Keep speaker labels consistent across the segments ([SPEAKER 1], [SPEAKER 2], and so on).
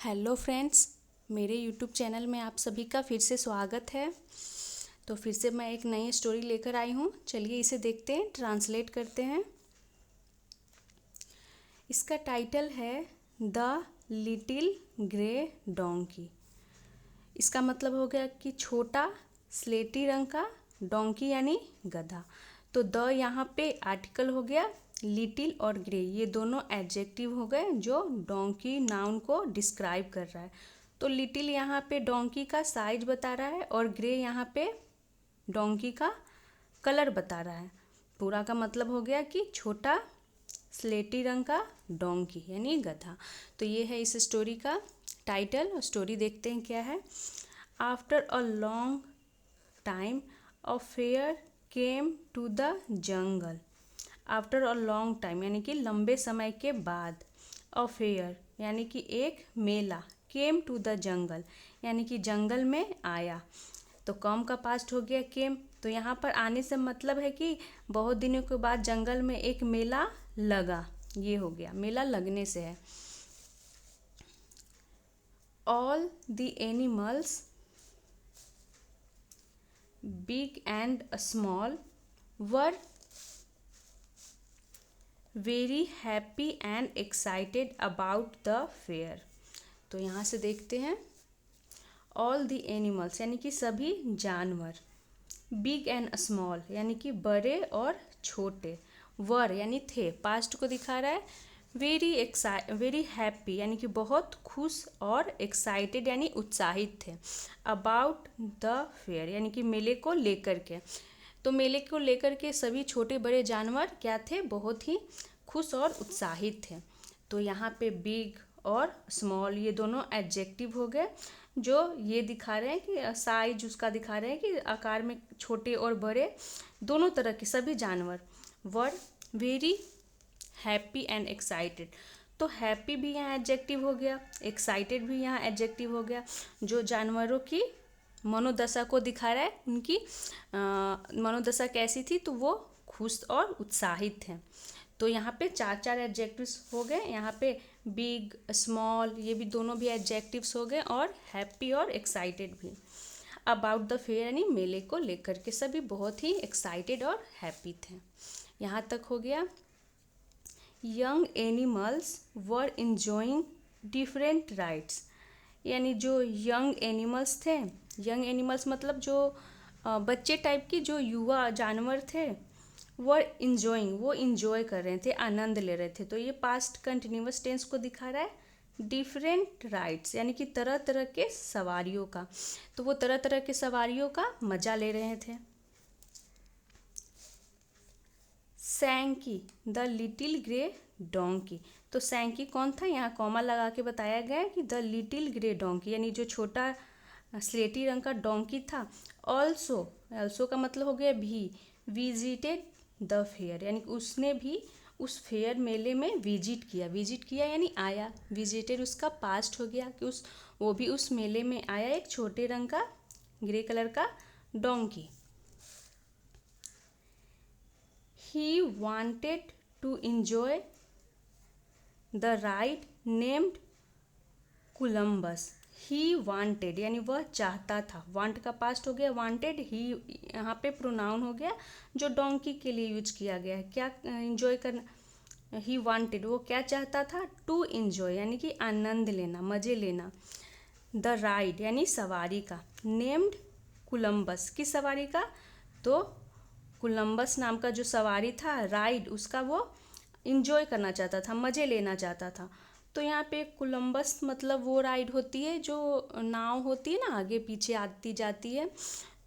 [SPEAKER 1] Hello friends, मेरे YouTube channel में आप सभी का फिर से स्वागत है। तो फिर से मैं एक नई स्टोरी लेकर आई हूँ। चलिए इसे देखते हैं, ट्रांसलेट करते हैं। इसका टाइटल है द लिटिल ग्रे डोंकी। इसका मतलब हो गया कि छोटा स्लेटी रंग का डोंकी यानी गधा। तो द यहाँ पे आर्टिकल हो गया, लिटिल और ग्रे ये दोनों एडजेक्टिव हो गए जो डोंकी नाउन को डिस्क्राइब कर रहा है। तो लिटिल यहाँ पे डोंकी का साइज बता रहा है और ग्रे यहाँ पे डोंकी का कलर बता रहा है। पूरा का मतलब हो गया कि छोटा स्लेटी रंग का डोंकी यानी गधा। तो ये है इस स्टोरी का टाइटल। स्टोरी देखते हैं क्या है। After a long time a fair came to the jungle. After a long time यानी कि लंबे समय के बाद। अ फेयर यानी कि एक मेला। केम टू द जंगल यानी कि जंगल में आया। तो कम का पास्ट हो गया केम। तो यहाँ पर आने से मतलब है कि बहुत दिनों के बाद जंगल में एक मेला लगा। ये हो गया, मेला लगने से है। All the animals big and small were very happy and excited about the fair। तो यहाँ से देखते हैं, all the animals यानी कि सभी जानवर, big and small यानी कि बड़े और छोटे, were यानी थे, पास्ट को दिखा रहा है। वेरी हैप्पी यानी कि बहुत खुश और एक्साइटेड यानी उत्साहित थे। अबाउट द फेयर यानी कि मेले को लेकर के। तो मेले को लेकर के सभी छोटे बड़े जानवर क्या थे, बहुत ही खुश और उत्साहित थे। तो यहाँ पे बिग और स्मॉल ये दोनों एडजेक्टिव हो गए जो ये दिखा रहे हैं कि साइज उसका दिखा रहे हैं कि आकार में छोटे और बड़े दोनों तरह के सभी जानवर were very happy and excited. तो हैप्पी भी यहाँ एडजेक्टिव हो गया, एक्साइटेड भी यहाँ एडजेक्टिव हो गया, जो जानवरों की मनोदशा को दिखा रहा है। उनकी मनोदशा कैसी थी, तो वो खुश और उत्साहित हैं। तो यहाँ पे चार चार एडजेक्टिव्स हो गए। यहाँ पे बिग स्मॉल ये भी दोनों भी एडजेक्टिव्स हो गए और हैप्पी और एक्साइटेड भी। अबाउट द फेयर यानी मेले को लेकर के सभी बहुत ही एक्साइटेड और हैप्पी थे। यहाँ तक हो गया। Young animals were enjoying different rides यानी जो यंग एनिमल्स थे, यंग एनिमल्स मतलब जो बच्चे टाइप की जो युवा जानवर थे, वर इंजॉइंग वो इंजॉय कर रहे थे, आनंद ले रहे थे। तो ये पास्ट कंटिन्यूअस टेंस को दिखा रहा है। डिफरेंट राइड्स यानी कि तरह तरह के सवारियों का। तो वो तरह तरह के सवारियों का मजा ले रहे थे। सैंकी द लिटिल ग्रे डोंकी। तो सैंकी कौन था, यहाँ कॉमा लगा के बताया गया है कि द लिटिल ग्रे डोंकी यानी जो छोटा स्लेटी रंग का डोंकी था। ऑल्सो, ऑल्सो का मतलब हो गया भी। विजिटेड द फेयर यानी कि उसने भी उस फेयर मेले में विजिट किया। विजिट किया यानी आया। विजिटेड उसका पास्ट हो गया कि वो भी उस मेले में आया, एक छोटे रंग का ग्रे कलर का donkey. He wanted to enjoy the ride named Columbus। He wanted यानी वह चाहता था। want का पास्ट हो गया wanted। he यहाँ पे प्रोनाउन हो गया जो डोंकी के लिए यूज किया गया है। क्या इंजॉय करना, he wanted वो क्या चाहता था, to enjoy यानी कि आनंद लेना, मज़े लेना। the ride यानी सवारी का। named Columbus किस सवारी का, तो कोलंबस नाम का जो सवारी था, राइड, उसका वो इंजॉय करना चाहता था, मज़े लेना चाहता था। तो यहाँ पे कोलंबस मतलब वो राइड होती है जो नाव होती है ना, आगे पीछे आती जाती है,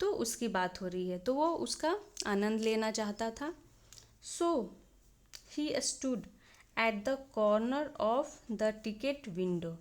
[SPEAKER 1] तो उसकी बात हो रही है। तो वो उसका आनंद लेना चाहता था। So he stood at the corner of the ticket window.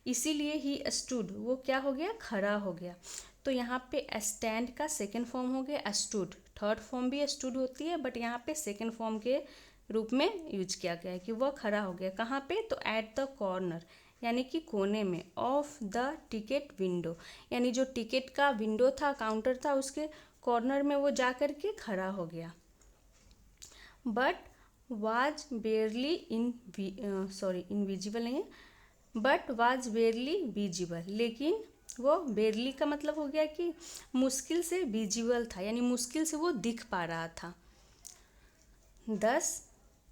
[SPEAKER 1] इसीलिए ही स्टूड वो क्या हो गया, खड़ा हो गया। तो यहाँ पे स्टैंड का सेकेंड फॉर्म हो गया स्टूड। थर्ड फॉर्म भी स्टूड होती है बट यहाँ पे सेकेंड फॉर्म के रूप में यूज किया गया है कि वह खड़ा हो गया। कहाँ पे, तो एट द कॉर्नर यानी कि कोने में, ऑफ द टिकट विंडो यानी जो टिकट का विंडो था, काउंटर था, उसके कॉर्नर में वो जा कर के खड़ा हो गया। बट वाज बेयरली इनविजिबल नहीं है, बट वाज बेरली विजिबल, लेकिन वो बेरली का मतलब हो गया कि मुश्किल से विजिबल था, यानी मुश्किल से वो दिख पा रहा था। Thus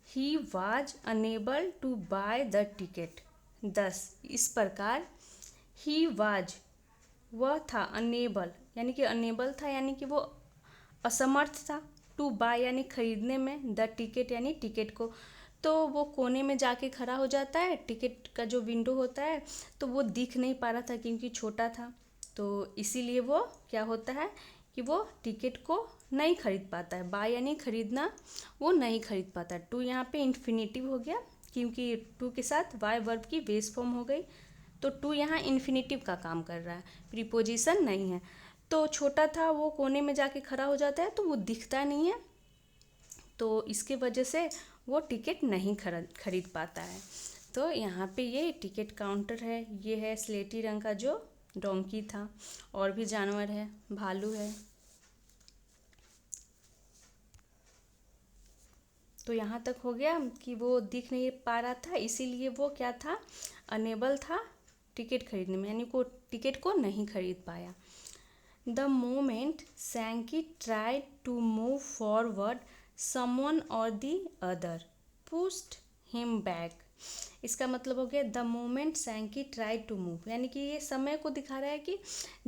[SPEAKER 1] he was unable to buy the ticket, thus इस प्रकार ही वाज वह था, अनेबल यानी कि अनेबल था यानी कि वो असमर्थ था, टू बाय यानी खरीदने में, द टिकट यानी टिकट को। तो वो कोने में जाके खड़ा हो जाता है, टिकट का जो विंडो होता है तो वो दिख नहीं पा रहा था क्योंकि छोटा था, तो इसीलिए वो क्या होता है कि वो टिकट को नहीं खरीद पाता है। बाय यानी खरीदना, वो नहीं खरीद पाता। टू यहाँ पे इन्फिनेटिव हो गया क्योंकि टू के साथ वाई वर्ब की बेस फॉर्म हो गई, तो टू यहाँ इन्फिनेटिव का काम कर रहा है, प्रीपोजिशन नहीं है। तो छोटा था, वो कोने में जाके खड़ा हो जाता है तो वो दिखता नहीं है, तो इसके वजह से वो टिकट नहीं खरीद पाता है। तो यहाँ पे ये टिकट काउंटर है, ये है स्लेटी रंग का जो डोंकी था। और भी जानवर है, भालू है। तो यहाँ तक हो गया कि वो दिख नहीं पा रहा था, इसीलिए वो क्या था, अनेबल था टिकट खरीदने में, यानी को टिकट को नहीं खरीद पाया। The moment Sanky try to move forward, someone or the other pushed him back. इसका मतलब हो गया the moment Sanky try to move, यानी कि ये समय को दिखा रहा है कि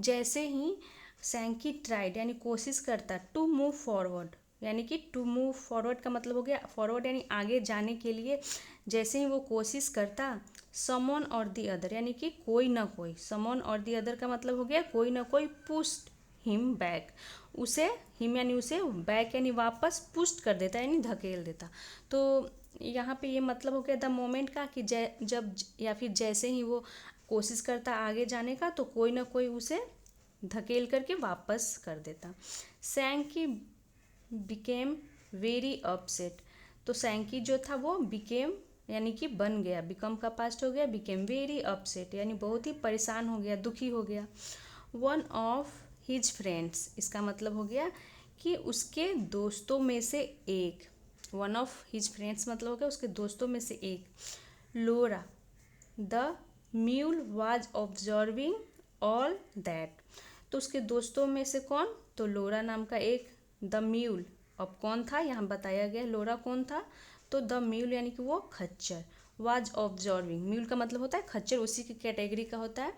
[SPEAKER 1] जैसे ही सैंकी ट्राइड यानी कोशिश करता, टू मूव फॉरवर्ड यानी कि टू मूव फॉरवर्ड का मतलब हो गया फॉरवर्ड यानी आगे जाने के लिए, जैसे ही वो कोशिश करता, समवन और दी अदर यानी कि कोई ना कोई, समवन और दी अदर का मतलब हो गया कोई ना कोई, पुश्ड हिम बैक, उसे हिम यानी उसे, बैक यानी वापस, पुश्ड कर देता यानी धकेल देता। तो यहाँ पे ये मतलब हो गया द मोमेंट का कि जब या फिर जैसे ही वो कोशिश करता आगे जाने का तो कोई ना कोई उसे धकेल करके वापस कर देता। सैंकी बिकेम वेरी अपसेट, तो सैंकी जो था वो बिकेम यानी कि बन गया, बिकम का पास्ट हो गया, बिकेम वेरी अपसेट यानी बहुत ही परेशान हो गया, दुखी हो गया। वन ऑफ हिज फ्रेंड्स, इसका मतलब हो गया कि उसके दोस्तों में से एक, वन ऑफ हिज फ्रेंड्स मतलब हो गया उसके दोस्तों में से एक। Laura the mule was observing all that, तो उसके दोस्तों में से कौन, तो लोरा नाम का एक, द म्यूल, अब कौन था यहाँ बताया गया, लोरा कौन था, तो द म्यूल यानी कि वो खच्चर, वाज ऑब्जर्विंग, म्यूल का मतलब होता है खच्चर, उसी की कैटेगरी का होता है,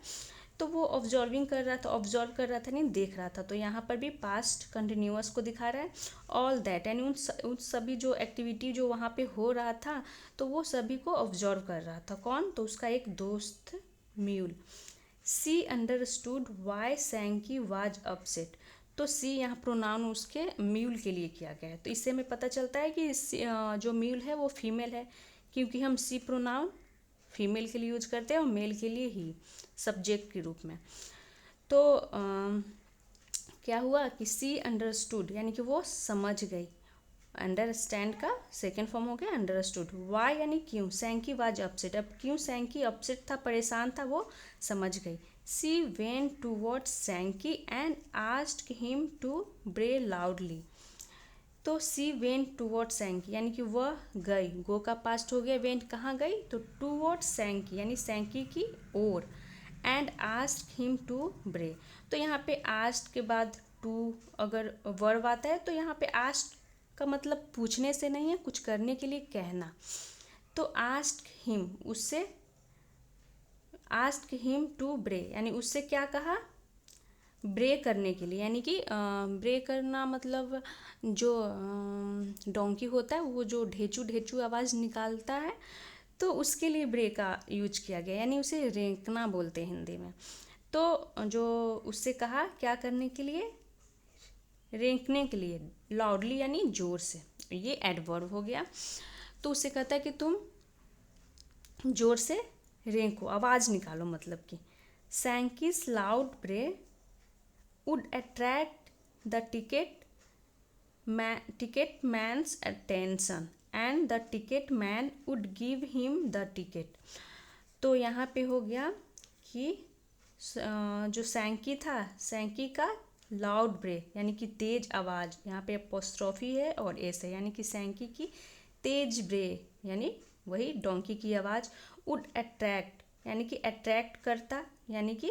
[SPEAKER 1] तो वो ऑब्जर्विंग कर रहा था, ऑब्जर्व कर रहा था नहीं देख रहा था, तो यहाँ पर भी पास्ट कंटिन्यूअस को दिखा रहा है। ऑल दैट यानी उन सभी जो एक्टिविटी जो वहाँ पे हो रहा था तो वो सभी को ऑब्जर्व कर रहा था, कौन, तो उसका एक दोस्त mule. She understood why Sanky was upset, तो सी यहाँ प्रोनाउन उसके म्यूल के लिए किया गया है, तो इससे हमें पता चलता है कि जो म्यूल है वो फीमेल है, क्योंकि हम सी प्रोनाउन फीमेल के लिए यूज करते हैं और मेल के लिए ही सब्जेक्ट के रूप में। तो क्या हुआ कि सी अंडरस्टूड यानी कि वो समझ गई, अंडरस्टैंड का सेकेंड फॉर्म हो गया अंडरस्टूड। वाई यानी क्यों, सैंकी वाज अपसेट, अब क्यों सैंकी अपसेट था, परेशान था, वो समझ गई। She went towards Sanky and asked him to bray loudly, तो सी वेंट टूवर्ड्स सैंकी यानी कि वह गई, गो का पास्ट हो गया, वेंट कहाँ गई, तो टूवर्ड्स सैंकी यानी सैंकी की ओर, एंड आस्क्ड हिम टू ब्रे, तो यहाँ पे आस्क्ड के बाद टू अगर वर्ब आता है तो यहाँ पे आस्क्ड का मतलब पूछने से नहीं है, कुछ करने के लिए कहना, तो आस्क्ड हिम, उससे आस्क्ड हिम टू ब्रे यानी उससे क्या कहा, ब्रे करने के लिए, यानी कि ब्रे करना मतलब जो डोंकी होता है वो जो ढेचू ढेचू आवाज़ निकालता है तो उसके लिए ब्रे का यूज किया गया, यानी उसे रेंकना बोलते हैं हिंदी में। तो जो उससे कहा क्या करने के लिए, रेंकने के लिए, लाउडली यानी ज़ोर से, ये एडवर्ब हो गया। तो उससे कहता है कि तुम ज़ोर से रेंको, आवाज़ निकालो, मतलब कि सैंकीस लाउड ब्रे would attract the ticket man's attention and the ticket man would give him the ticket। तो यहाँ पे हो गया कि जो सैंकी था, सैंकी का लाउड ब्रे यानी कि तेज आवाज़, यहाँ पे अपोस्ट्रोफी है और एस है, यानी कि सैंकी की तेज ब्रे यानी वही डोंकी की आवाज़, वुड अट्रैक्ट यानी कि अट्रैक्ट करता, यानी कि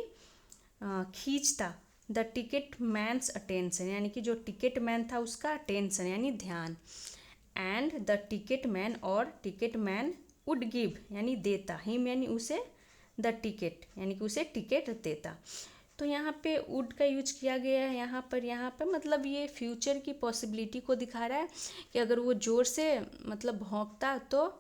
[SPEAKER 1] खींचता द टिकट मैन्स अटेंशन, यानी कि जो टिकट मैन था उसका अटेंशन यानी ध्यान। एंड द टिकट मैन और टिकट मैन वुड गिव यानी देता, हिम यानी उसे, द टिकट यानी कि उसे टिकट देता। तो यहाँ पे वुड का यूज किया गया है यहाँ पर मतलब ये फ्यूचर की पॉसिबिलिटी को दिखा रहा है कि अगर वो ज़ोर से मतलब भौंकता तो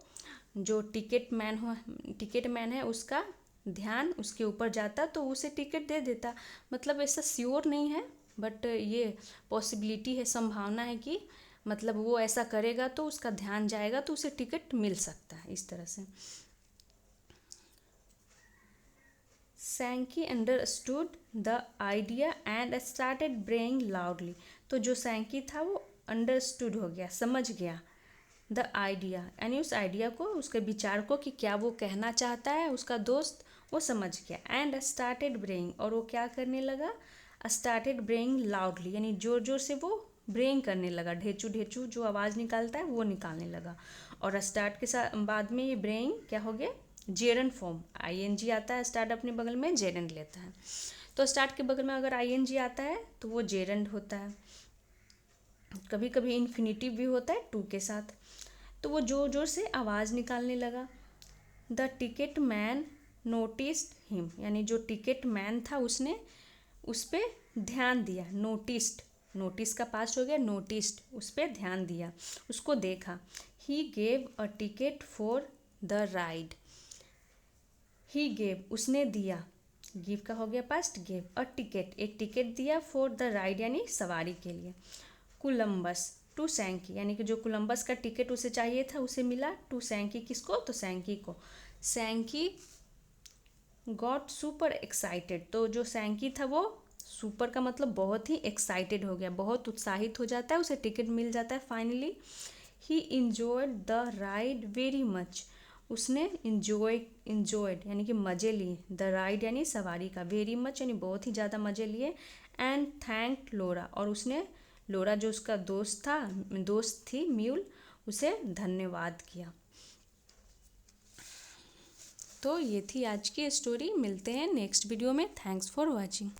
[SPEAKER 1] जो टिकट मैन है उसका ध्यान उसके ऊपर जाता तो उसे टिकट दे देता। मतलब ऐसा श्योर नहीं है बट ये पॉसिबिलिटी है, संभावना है कि मतलब वो ऐसा करेगा तो उसका ध्यान जाएगा तो उसे टिकट मिल सकता है, इस तरह से। Sanky understood the idea and started braying loudly. तो जो सैंकी था वो अंडरस्टूड हो गया, समझ गया द आइडिया यानी उस आइडिया को, उसके विचार को कि क्या वो कहना चाहता है उसका दोस्त, वो समझ गया। एंड स्टार्टेड ब्रेइंग और वो क्या करने लगा, स्टार्टेड ब्रेइंग लाउडली यानी ज़ोर ज़ोर से वो ब्रेइंग करने लगा, ढेचू ढेचू जो आवाज़ निकालता है वो निकालने लगा। और स्टार्ट के साथ बाद में ये ब्रेइंग क्या हो गया, जेरंड फॉर्म, आईएनजी आता है, स्टार्ट अपने बगल में जेरंड लेता है। तो स्टार्ट के बगल में अगर आईएनजी आता है तो वो जेरंड होता है, कभी कभी इन्फिनिटिव भी होता है टू के साथ। तो वो जोर जोर से आवाज़ निकालने लगा। The ticket man noticed him यानी जो टिकट मैन था उसने उस पर ध्यान दिया, नोटिस्ड, नोटिस का पास्ट हो गया नोटिस्ड, उस पर ध्यान दिया, उसको देखा। He gave a ticket for the ride, he gave उसने दिया, गिव का हो गया पास्ट, गेव अ टिकट एक टिकट दिया, फॉर द राइड यानी सवारी के लिए। कोलंबस टू सैंकी यानी कि जो कोलंबस का टिकट उसे चाहिए था उसे मिला, टू सैंकी किसको, तो सैंकी को। सैंकी गॉट सुपर एक्साइटेड, तो जो सैंकी था वो सुपर का मतलब बहुत ही एक्साइटेड हो गया, बहुत उत्साहित हो जाता है, उसे टिकट मिल जाता है finally. He enjoyed the ride very much, उसने इंजॉयड यानी कि मज़े लिए, द राइड यानी सवारी का, वेरी मच यानी बहुत ही ज़्यादा मज़े लिए। एंड थैंक लोरा और उसने लोरा जो उसका दोस्त थी म्यूल, उसे धन्यवाद किया। तो ये थी आज की स्टोरी, मिलते हैं नेक्स्ट वीडियो में। Thanks for watching.